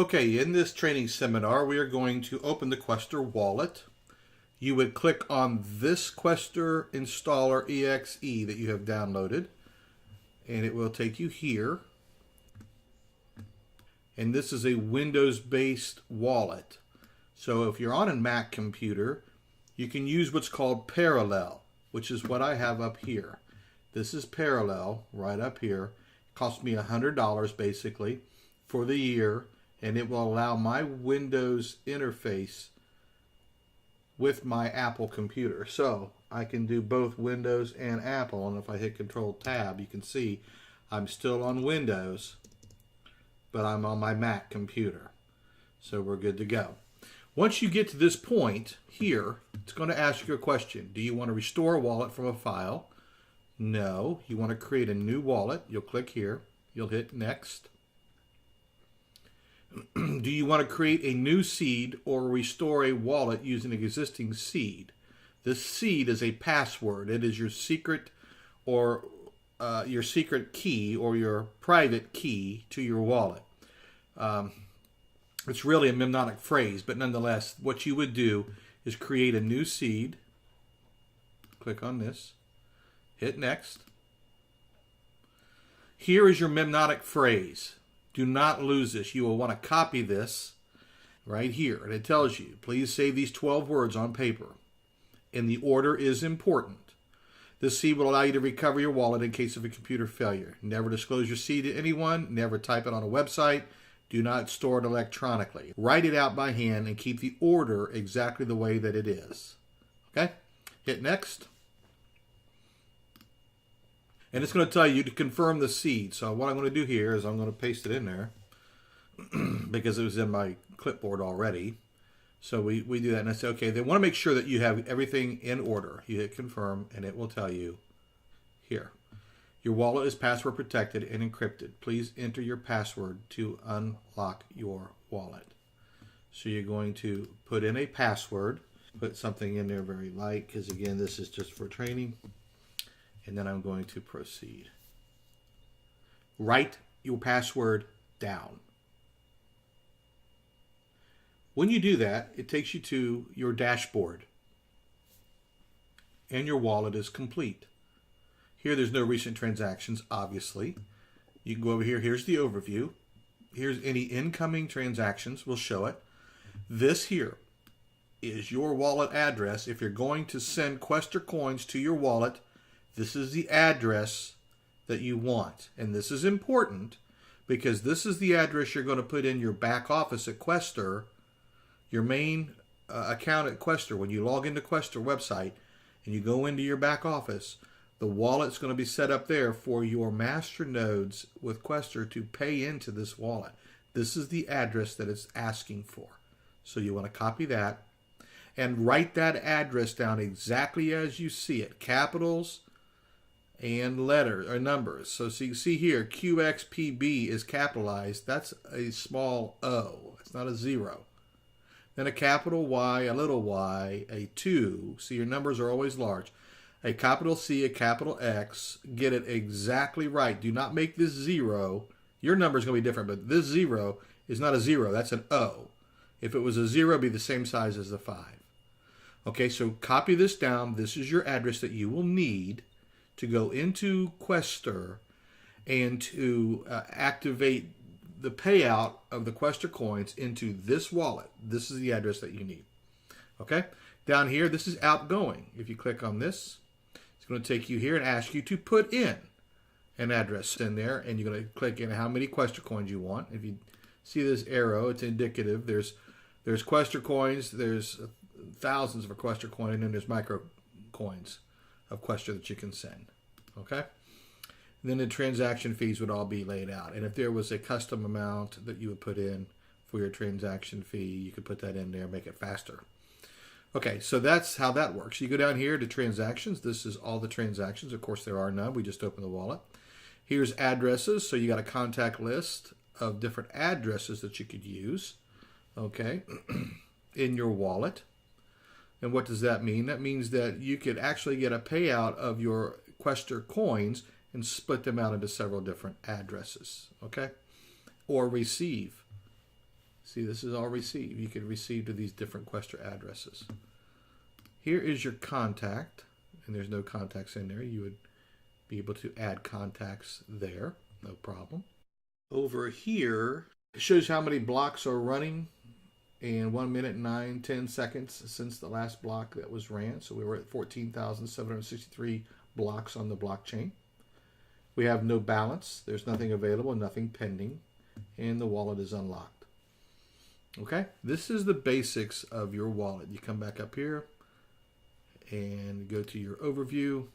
Okay, in this training seminar, we are going to open the Quaestor Wallet. You would click on this Quaestor Installer EXE that you have downloaded, and it will take you here. And this is a Windows-based wallet. So if you're on a Mac computer, you can use what's called Parallel, which is what I have up here. This is Parallel right up here. It cost me $100 basically for the year, and it will allow my Windows interface with my Apple computer. So I can do both Windows and Apple, and if I hit Control Tab, you can see I'm still on Windows, but I'm on my Mac computer. So we're good to go. Once you get to this point here, it's going to ask you a question. Do you want to restore a wallet from a file? No. You want to create a new wallet? You'll click here. You'll hit Next. Do you want to create a new seed or restore a wallet using an existing seed? This seed is a password. It is your secret or your secret key or your private key to your wallet. It's really a mnemonic phrase, but nonetheless, what you would do is create a new seed. Click on this. Hit Next. Here is your mnemonic phrase. Do not lose this. You will want to copy this right here. And it tells you, please save these 12 words on paper. And the order is important. This seed will allow you to recover your wallet in case of a computer failure. Never disclose your seed to anyone. Never type it on a website. Do not store it electronically. Write it out by hand and keep the order exactly the way that it is. Okay? Hit Next. And it's going to tell you to confirm the seed. So what I'm going to do here is I'm going to paste it in there because it was in my clipboard already. So we do that and I say, okay, they want to make sure that you have everything in order. You hit confirm and it will tell you here. Your wallet is password protected and encrypted. Please enter your password to unlock your wallet. So you're going to put in a password, put something in there very light because again, this is just for training. And then I'm going to proceed. Write your password down. When you do that, it takes you to your dashboard. And your wallet is complete. Here, there's no recent transactions, obviously. You can go over here. Here's the overview. Here's any incoming transactions. We'll show it. This here is your wallet address. If you're going to send Quaestor coins to your wallet, this is the address that you want. And this is important because this is the address you're going to put in your back office at Quaestor, your main account at Quaestor. When you log into Quaestor website and you go into your back office, the wallet's going to be set up there for your master nodes with Quaestor to pay into this wallet. This is the address that it's asking for. So you want to copy that and write that address down exactly as you see it. Capitals and letters or numbers. So you see here, QXPB is capitalized. That's a small O. It's not a 0. Then a capital Y, a little y, a 2. See, your numbers are always large. A capital C, a capital X. Get it exactly right. Do not make this 0. Your number is going to be different, but this 0 is not a 0. That's an O. If it was a 0, it would be the same size as the 5. Okay, so copy this down. This is your address that you will need to go into Quaestor and to activate the payout of the Quaestor coins into this wallet. This is the address that you need. Okay? Down here, this is outgoing. If you click on this, it's going to take you here and ask you to put in an address in there, and you're going to click in how many Quaestor coins you want. If you see this arrow, it's indicative. There's Quaestor coins, there's thousands of a Quaestor coin, and then there's micro coins of Quaestor that you can send. Okay? And then the transaction fees would all be laid out. And if there was a custom amount that you would put in for your transaction fee, you could put that in there, make it faster. Okay, so that's how that works. You go down here to transactions. This is all the transactions. Of course, there are none. We just opened the wallet. Here's addresses. So you got a contact list of different addresses that you could use, okay, in your wallet. And what does that mean? That means that you could actually get a payout of your Quaestor coins and split them out into several different addresses, okay? Or receive See, this is all receive. You can receive to these different Quaestor addresses. Here is your contact, and there's no contacts in there. You would be able to add contacts there, no problem. Over here, it shows how many blocks are running in 1 minute, 9, 10 seconds since the last block that was ran. So we were at 14,763 blocks on the blockchain. We have no balance. There's nothing available, nothing pending, and the wallet is unlocked. Okay, this is the basics of your wallet. You come back up here and go to your overview.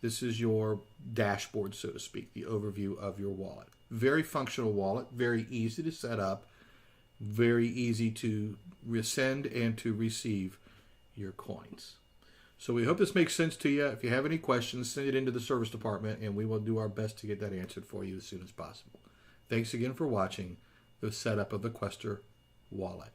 This is your dashboard, so to speak, the overview of your wallet. Very functional wallet, very easy to set up, very easy to send and to receive your coins. So we hope this makes sense to you. If you have any questions, send it into the service department and we will do our best to get that answered for you as soon as possible. Thanks again for watching the setup of the Quaestor Wallet.